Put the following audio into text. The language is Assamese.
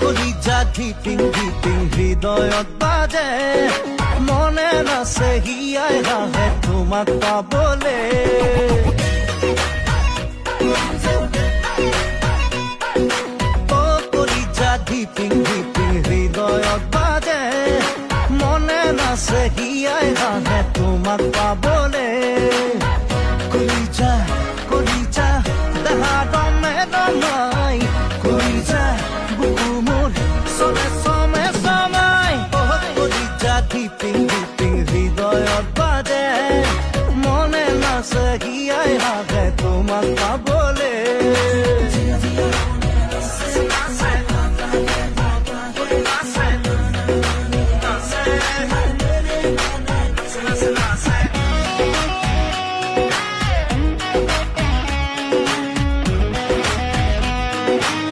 কলিজা ধিপিং ধিপিং হৃদয়ত বাজে মনে নাচে হিয়াই হাঁহে তোমাক পাবলে কলিজা ধিপিং